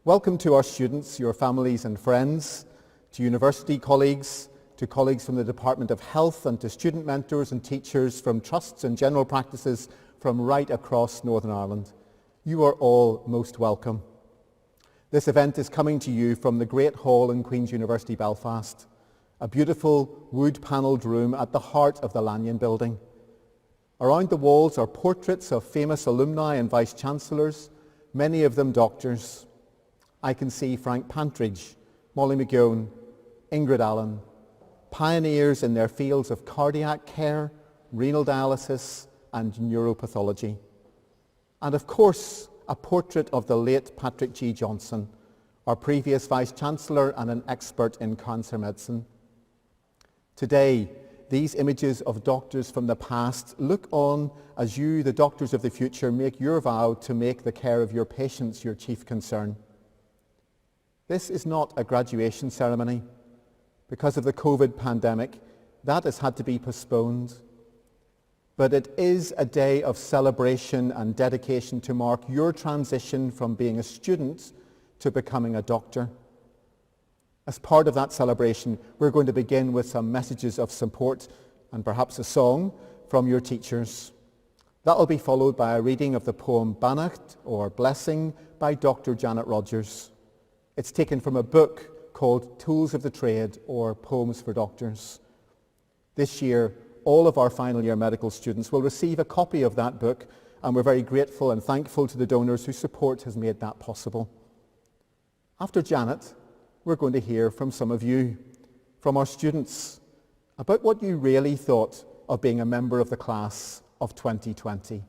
Welcome to our students, your families and friends, to university colleagues, to colleagues from the Department of Health, and to student mentors and teachers from trusts and general practices from right across Northern Ireland. You are all most welcome. This event is coming to you from the Great Hall in Queen's University Belfast, a beautiful wood-panelled room at the heart of the Lanyon building. Around the walls are portraits of famous alumni and vice-chancellors, many of them doctors. I can see Frank Pantridge, Molly McGeown, Ingrid Allen, pioneers in their fields of cardiac care, renal dialysis and neuropathology. And of course, a portrait of the late Patrick G. Johnson, our previous Vice-Chancellor and an expert in cancer medicine. Today, these images of doctors from the past look on as you, the doctors of the future, make your vow to make the care of your patients your chief concern. This is not a graduation ceremony. Because of the COVID pandemic, that has had to be postponed. But it is a day of celebration and dedication to mark your transition from being a student to becoming a doctor. As part of that celebration, we're going to begin with some messages of support and perhaps a song from your teachers. That will be followed by a reading of the poem Bannacht, or Blessing, by Dr. Janet Rogers. It's taken from a book called Tools of the Trade, or Poems for Doctors. This year, all of our final year medical students will receive a copy of that book, and we're very grateful and thankful to the donors whose support has made that possible. After Janet, we're going to hear from some of you, from our students, about what you really thought of being a member of the class of 2020.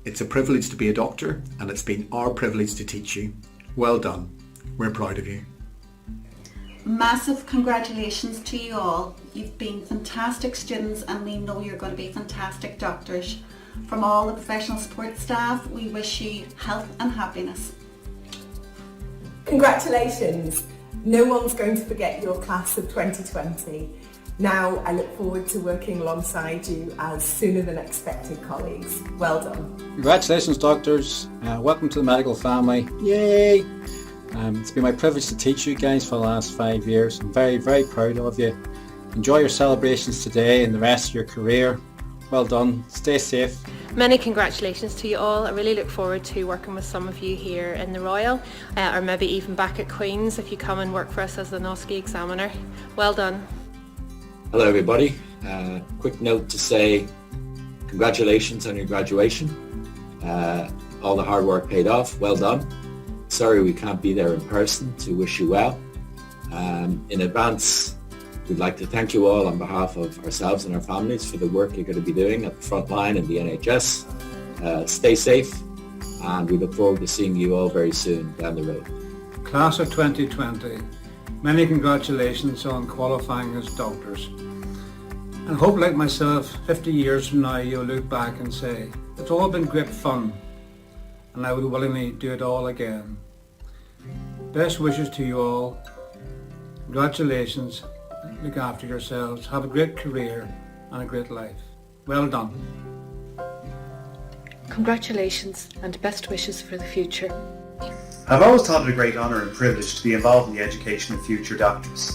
It's a privilege to be a doctor, and it's been our privilege to teach you. Well done. We're proud of you. Massive congratulations to you all. You've been fantastic students, and we know you're going to be fantastic doctors. From all the professional support staff, we wish you health and happiness. Congratulations. No one's going to forget your class of 2020. Now I look forward to working alongside you as sooner than expected colleagues. Well done. Congratulations, doctors. Welcome to the medical family. Yay! It's been my privilege to teach you guys for the last 5 years. I'm very, very proud of you. Enjoy your celebrations today and the rest of your career. Well done. Stay safe. Many congratulations to you all. I really look forward to working with some of you here in the Royal, or maybe even back at Queen's if you come and work for us as the NOSCI examiner. Well done. Hello everybody. Quick note to say congratulations on your graduation. All the hard work paid off. Well done. Sorry we can't be there in person to wish you well. In advance, we'd like to thank you all on behalf of ourselves and our families for the work you're going to be doing at the front line in the NHS. Stay safe, and we look forward to seeing you all very soon down the road. Class of 2020. Many congratulations on qualifying as doctors. And hope, like myself, 50 years from now you'll look back and say, it's all been great fun and I would willingly do it all again. Best wishes to you all. Congratulations. Look after yourselves. Have a great career and a great life. Well done. Congratulations and best wishes for the future. I've always thought it a great honour and privilege to be involved in the education of future doctors.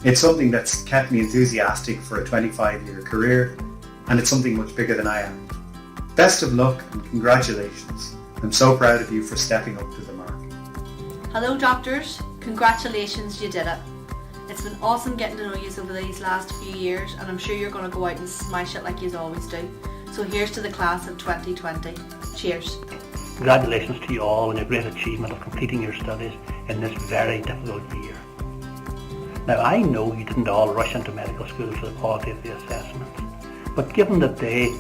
It's something that's kept me enthusiastic for a 25-year career, and it's something much bigger than I am. Best of luck and congratulations. I'm so proud of you for stepping up to the mark. Hello doctors, congratulations, you did it. It's been awesome getting to know you over these last few years, and I'm sure you're going to go out and smash it like you always do. So here's to the class of 2020. Cheers. Congratulations to you all on your great achievement of completing your studies in this very difficult year. Now I know you didn't all rush into medical school for the quality of the assessments, but given that they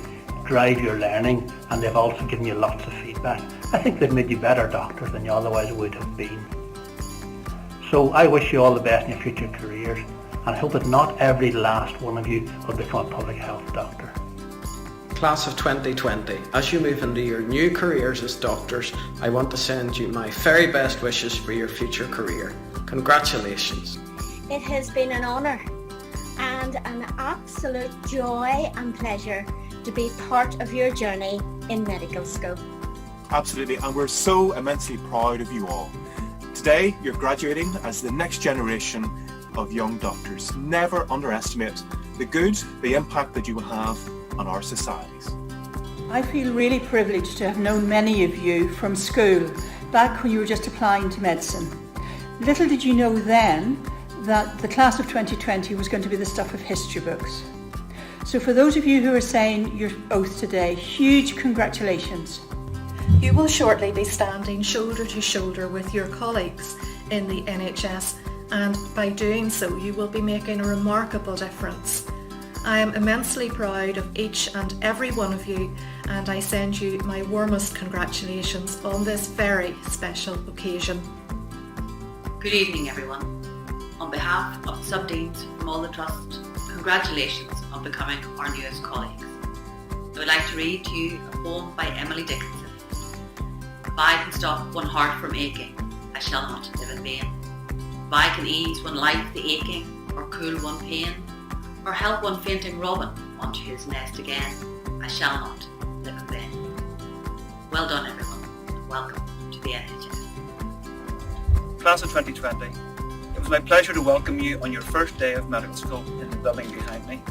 drive your learning and they've also given you lots of feedback, I think they've made you better doctors than you otherwise would have been. So I wish you all the best in your future careers, and I hope that not every last one of you will become a public health doctor. Class of 2020, as you move into your new careers as doctors, I want to send you my very best wishes for your future career. Congratulations. It has been an honour and an absolute joy and pleasure to be part of your journey in medical school. Absolutely, and we're so immensely proud of you all. Today, you're graduating as the next generation of young doctors. Never underestimate the good, the impact that you will have on our societies. I feel really privileged to have known many of you from school, back when you were just applying to medicine. Little did you know then that the class of 2020 was going to be the stuff of history books. So for those of you who are saying your oath today, huge congratulations. You will shortly be standing shoulder to shoulder with your colleagues in the NHS, and by doing so you will be making a remarkable difference. I am immensely proud of each and every one of you, and I send you my warmest congratulations on this very special occasion. Good evening everyone. On behalf of the sub-deans from all the trust, congratulations on becoming our newest colleagues. I would like to read to you a poem by Emily Dickinson. If I can stop one heart from aching, I shall not live in vain. If I can ease one life the aching, or cool one pain, or help one fainting robin onto his nest again, I shall not live in vain. Well done everyone, and welcome to the NHS. Class of 2020, it was my pleasure to welcome you on your first day of medical school in the building behind me.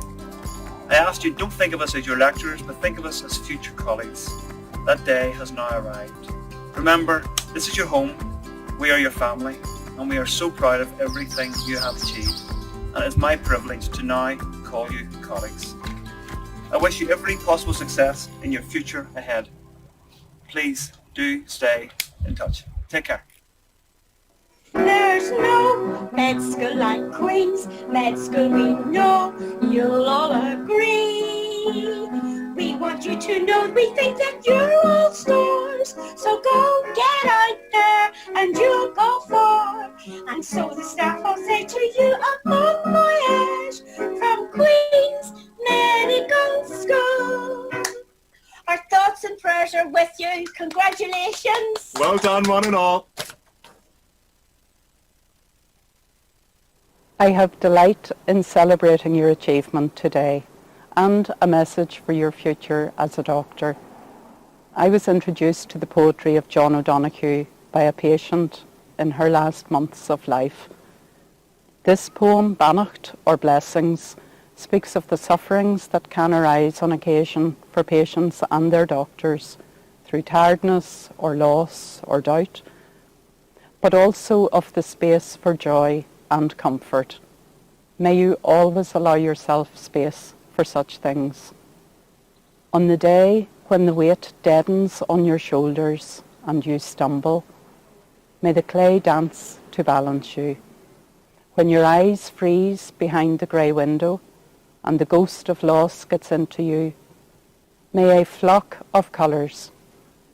I asked you, don't think of us as your lecturers, but think of us as future colleagues. That day has now arrived. Remember, this is your home, we are your family, and we are so proud of everything you have achieved. And it is my privilege to now call you colleagues. I wish you every possible success in your future ahead. Please do stay in touch. Take care. There's no med school like Queen's. Med school we know you'll all agree. We want you to know we think that you're all stars. So go get out there and you'll go far. And so the staff will say to you a bon voyage from Queen's Medical School. Our thoughts and prayers are with you. Congratulations. Well done, one and all. I have delight in celebrating your achievement today and a message for your future as a doctor. I was introduced to the poetry of John O'Donoghue by a patient in her last months of life. This poem, Bannacht or Blessings, speaks of the sufferings that can arise on occasion for patients and their doctors through tiredness or loss or doubt, but also of the space for joy and comfort. May you always allow yourself space for such things. On the day when the weight deadens on your shoulders and you stumble, may the clay dance to balance you. When your eyes freeze behind the grey window and the ghost of loss gets into you, may a flock of colours,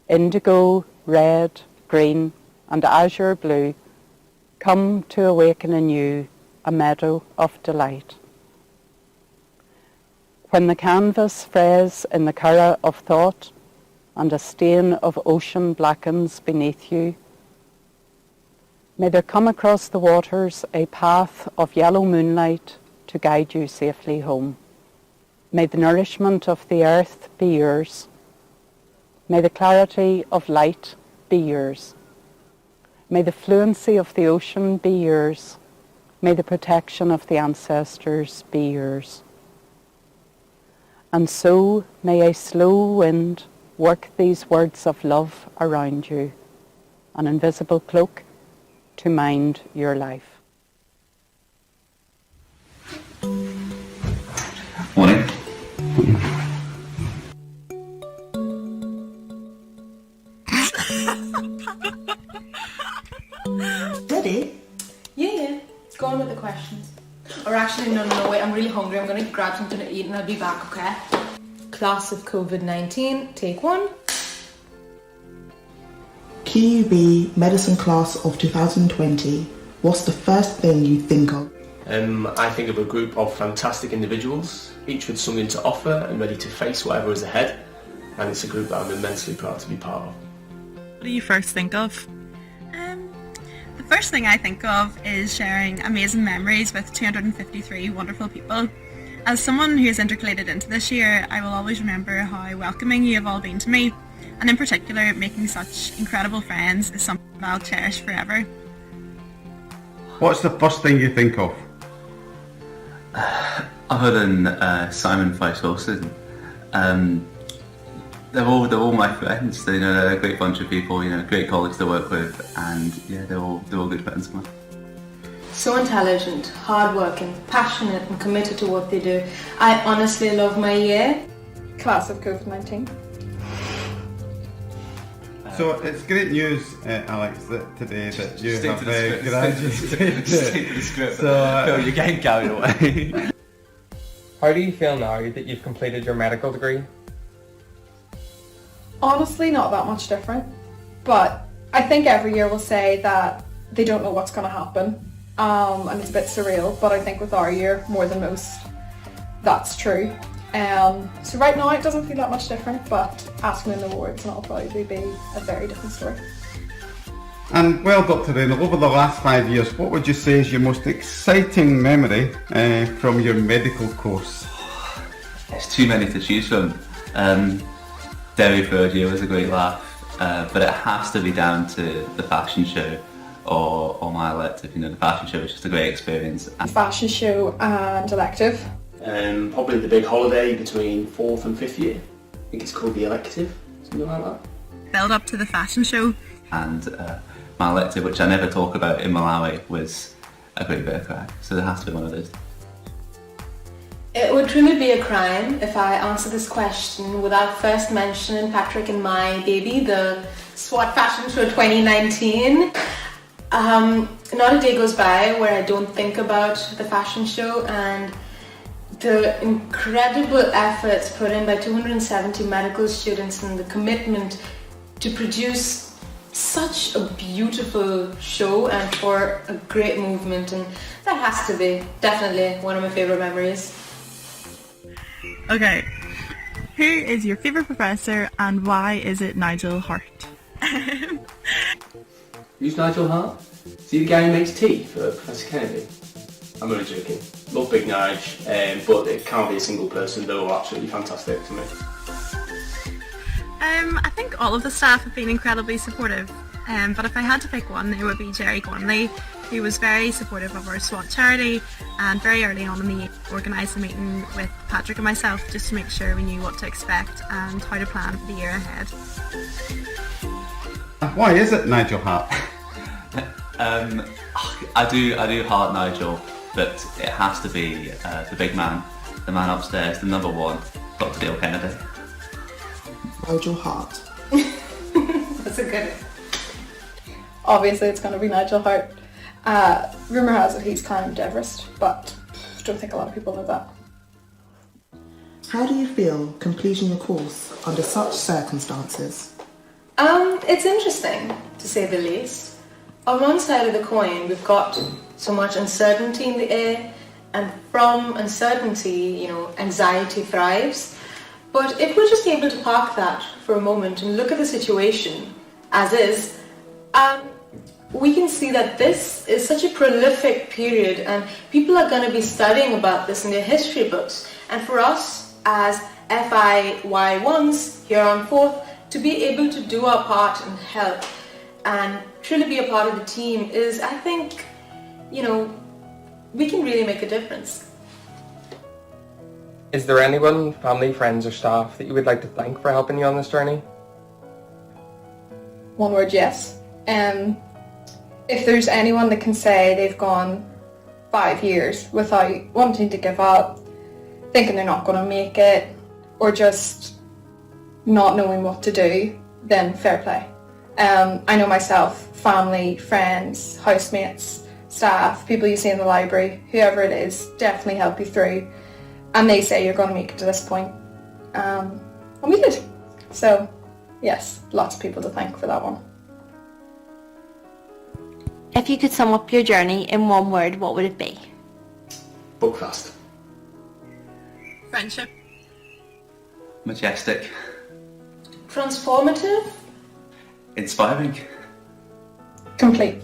indigo, red, green and azure blue, come to awaken in you a meadow of delight. When the canvas frays in the curragh of thought and a stain of ocean blackens beneath you, may there come across the waters a path of yellow moonlight to guide you safely home. May the nourishment of the earth be yours. May the clarity of light be yours. May the fluency of the ocean be yours. May the protection of the ancestors be yours. And so may a slow wind work these words of love around you, an invisible cloak to mind your life. Morning. Ready? Yeah. Go on with the questions. Or actually, no, wait, I'm really hungry. I'm going to grab something to eat and I'll be back, okay? Class of COVID-19, take one. QUB Medicine Class of 2020, what's the first thing you think of? I think of a group of fantastic individuals, each with something to offer and ready to face whatever is ahead, and it's a group that I'm immensely proud to be part of. What do you first think of? The First thing I think of is sharing amazing memories with 253 wonderful people. As someone who is intercalated into this year, I will always remember how welcoming you have all been to me, and in particular, making such incredible friends is something I'll cherish forever. What's the first thing you think of? Other than Simon Fife Wilson, they're all my friends. They're a great bunch of people. Great colleagues to work with, and yeah, they're all good friends of mine. So intelligent, hardworking, passionate, and committed to what they do. I honestly love my year. Class of COVID-19. So it's great news, Alex, that today that you Stick have to the script. graduated. Stick to the script. So, Phil, you're getting carried away. How do you feel now that you've completed your medical degree? Honestly, not that much different. But I think every year will say that they don't know what's going to happen. And it's a bit surreal, but I think with our year, more than most, that's true. So right now it doesn't feel that much different, but asking in the awards and it'll probably be a very different story. And well, Dr. Reynolds, over the last 5 years, what would you say is your most exciting memory from your medical course? There's too many to choose from. Derry third year was a great laugh, but it has to be down to the fashion show or my elective. The fashion show was just a great experience. Fashion show and elective. Probably the big holiday between 4th and 5th year. I think it's called the elective, something like that. Build up to the fashion show. And my elective, which I never talk about in Malawi, was a great bit of crack. So there has to be one of those. It would truly be a crime if I answer this question without first mentioning Patrick and my baby, the SWAT Fashion Show 2019. Not a day goes by where I don't think about the fashion show and the incredible efforts put in by 270 medical students and the commitment to produce such a beautiful show and for a great movement, and that has to be definitely one of my favourite memories. Okay, who is your favourite professor and why is it Nigel Hart? Who's Nigel Hart? See the guy who makes tea for Professor Kennedy? I'm only joking. Love Big Nige, but it can't be a single person. They're all absolutely fantastic to me. I think all of the staff have been incredibly supportive, but if I had to pick one, it would be Jerry Gormley, who was very supportive of our SWAT charity and very early on in the year organised a meeting with Patrick and myself just to make sure we knew what to expect and how to plan for the year ahead. Why is it Nigel Hart? I do heart Nigel, but it has to be the big man, the man upstairs, the number one, Dr. Dale Kennedy. Nigel Hart. That's a good one. Obviously it's going to be Nigel Hart. Rumour has it he's climbed Everest, but I don't think a lot of people know that. How do you feel completing your course under such circumstances? It's interesting, to say the least. On one side of the coin, we've got so much uncertainty in the air, and from uncertainty, anxiety thrives. But if we're just able to park that for a moment and look at the situation as is, we can see that this is such a prolific period and people are going to be studying about this in their history books. And for us as FIY1s here on 4th, to be able to do our part and help and truly be a part of the team is, I think, we can really make a difference. Is there anyone, family, friends or staff that you would like to thank for helping you on this journey? One word, yes. If there's anyone that can say they've gone 5 years without wanting to give up, thinking they're not going to make it, or just not knowing what to do, then fair play. I know myself, family, friends, housemates, staff, people you see in the library, whoever it is, definitely help you through. And they say you're going to make it to this point. And we did. So, yes, lots of people to thank for that one. If you could sum up your journey in one word, what would it be? Buckfast. Friendship. Majestic. Transformative. Inspiring. Complete.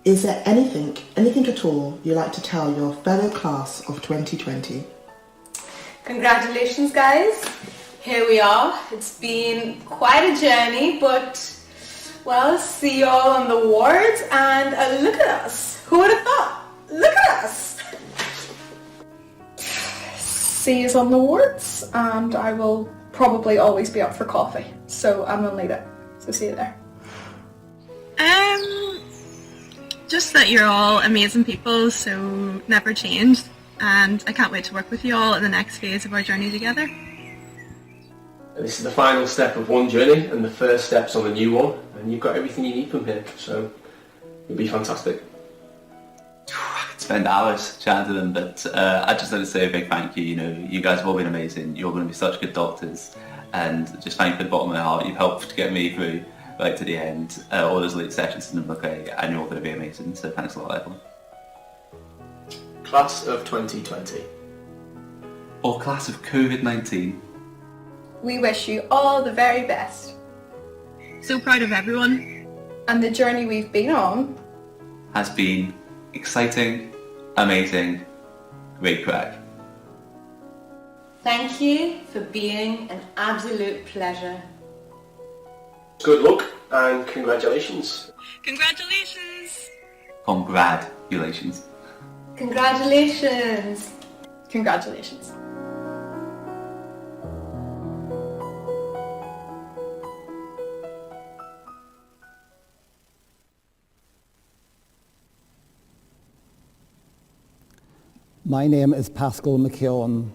Is there anything at all you'd like to tell your fellow class of 2020? Congratulations, guys. Here we are. It's been quite a journey, but, well, see you all on the wards, and look at us. Who would have thought? Look at us. See you on the wards, and I will probably always be up for coffee. So I'm going to leave it. So see you there. Just that you're all amazing people, so never change. And I can't wait to work with you all in the next phase of our journey together. This is the final step of one journey and the first steps on a new one, and you've got everything you need from here, so you'll be fantastic. I could spend hours chatting to them, but I just want to say a big thank you. You know, you guys have all been amazing. You're going to be such good doctors, and just thank you from the bottom of my heart. You've helped to get me through right to the end. All those late sessions in the book, and you're all going to be amazing. So thanks a lot, everyone. Class of 2020. Or class of COVID-19. We wish you all the very best. So proud of everyone. And the journey we've been on has been exciting, amazing, great crack. Thank you for being an absolute pleasure. Good luck and congratulations. Congratulations. Congratulations. Congratulations. Congratulations. My name is Pascal McKeown.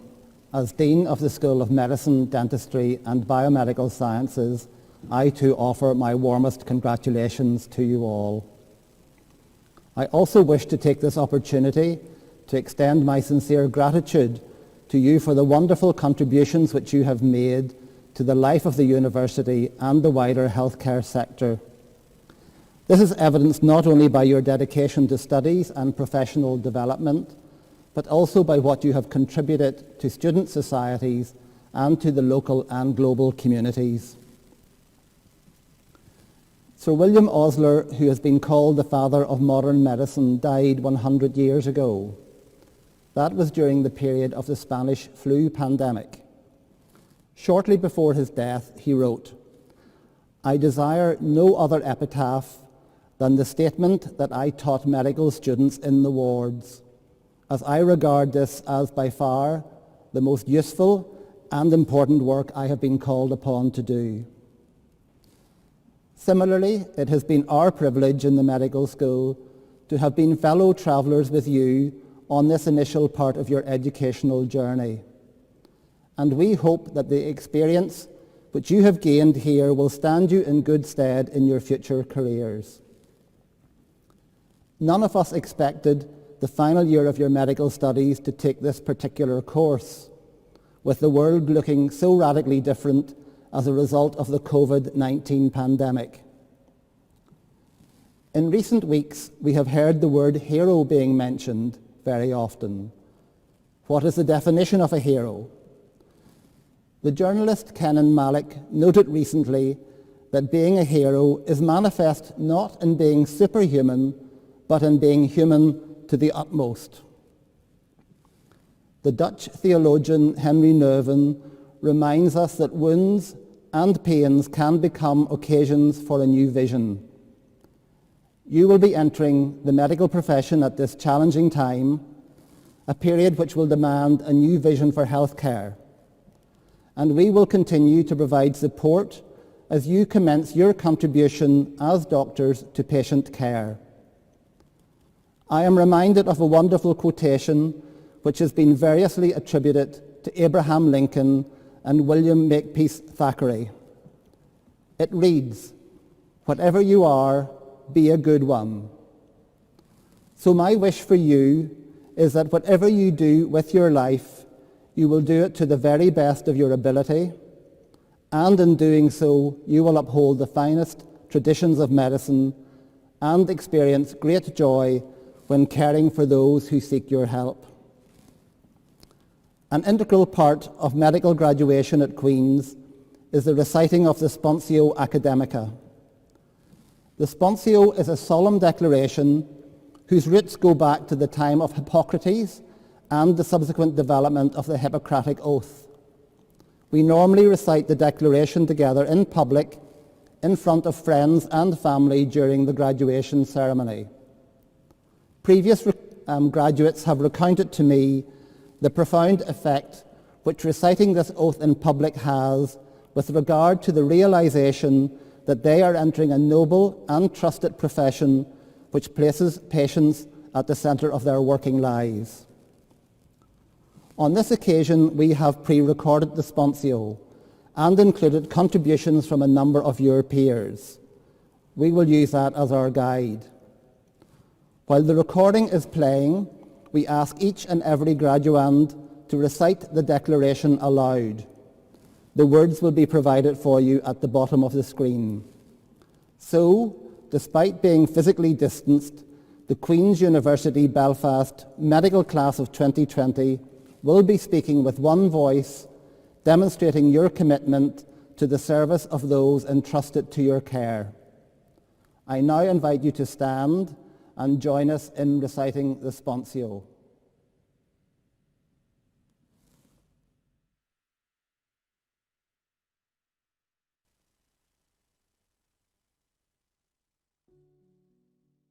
As Dean of the School of Medicine, Dentistry and Biomedical Sciences, I too offer my warmest congratulations to you all. I also wish to take this opportunity to extend my sincere gratitude to you for the wonderful contributions which you have made to the life of the university and the wider healthcare sector. This is evidenced not only by your dedication to studies and professional development, but also by what you have contributed to student societies and to the local and global communities. Sir William Osler, who has been called the father of modern medicine, died 100 years ago. That was during the period of the Spanish flu pandemic. Shortly before his death, he wrote, "I desire no other epitaph than the statement that I taught medical students in the wards, as I regard this as by far the most useful and important work I have been called upon to do." Similarly, it has been our privilege in the medical school to have been fellow travellers with you on this initial part of your educational journey. And we hope that the experience which you have gained here will stand you in good stead in your future careers. None of us expected the final year of your medical studies to take this particular course, with the world looking so radically different as a result of the COVID-19 pandemic. In recent weeks, we have heard the word hero being mentioned very often. What is the definition of a hero? The journalist Kenan Malik noted recently that being a hero is manifest not in being superhuman, but in being human to the utmost. The Dutch theologian Henry Nouwen reminds us that wounds and pains can become occasions for a new vision. You will be entering the medical profession at this challenging time, a period which will demand a new vision for healthcare. And we will continue to provide support as you commence your contribution as doctors to patient care. I am reminded of a wonderful quotation which has been variously attributed to Abraham Lincoln and William Makepeace Thackeray. It reads, "Whatever you are, be a good one." So my wish for you is that whatever you do with your life, you will do it to the very best of your ability, and in doing so, you will uphold the finest traditions of medicine and experience great joy when caring for those who seek your help. An integral part of medical graduation at Queen's is the reciting of the Sponsio Academica. The Sponsio is a solemn declaration whose roots go back to the time of Hippocrates and the subsequent development of the Hippocratic Oath. We normally recite the declaration together in public, in front of friends and family during the graduation ceremony. Previous graduates have recounted to me the profound effect which reciting this oath in public has with regard to the realization that they are entering a noble and trusted profession which places patients at the centre of their working lives. On this occasion, we have pre-recorded the sponsio and included contributions from a number of your peers. We will use that as our guide. While the recording is playing, we ask each and every graduand to recite the declaration aloud. The words will be provided for you at the bottom of the screen. So, despite being physically distanced, the Queen's University Belfast Medical Class of 2020 will be speaking with one voice, demonstrating your commitment to the service of those entrusted to your care. I now invite you to stand and join us in reciting the sponsio.